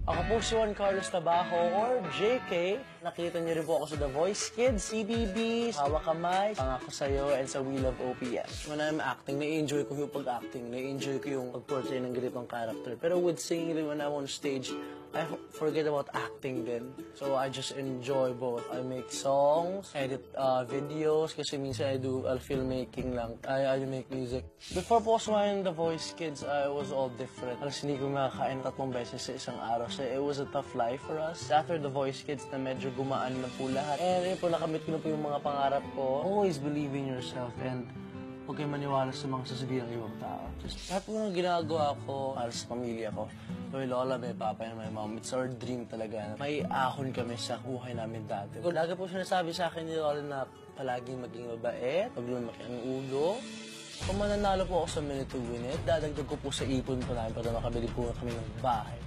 Ako po si Juan Carlos Tabajo or JK. Nakita niyo rin po ako sa The Voice Kids, CBB, Hawak Kamay, Pangako Sa'yo, and sa We Love OPS. When I'm acting, na-enjoy ko yung pag-acting, na-enjoy ko yung pag-portray ng ganitong character. Pero with singing, when I'm on stage, I forget about acting din. So I just enjoy both. I make songs, edit videos, kasi minsan I'll filmmaking lang. I make music. Before po sumayin The Voice Kids, I was all different. Alas hindi ko makakain 3 beses sa isang araw. So it was a tough life for us. After The Voice Kids na medyo gumaan na po lahat. And yun po, nakamit ko na po yung mga pangarap ko. Always believe in yourself and huwag kayo maniwala sa mga sasabihin ng ibang tao. Just lahat po ng ginagawa ko para sa pamilya ko. May lola, may papa, and my mom. It's our dream talaga. May ahon kami sa buhay namin dati. Lagi po sinasabi sa akin ni Lola na palaging maging mabait, pag lumaki ang ulo. Kung mananalo po ako sa Minute to Win It, dadagdag ko po sa ipon po namin para makabili po kami ng bahay.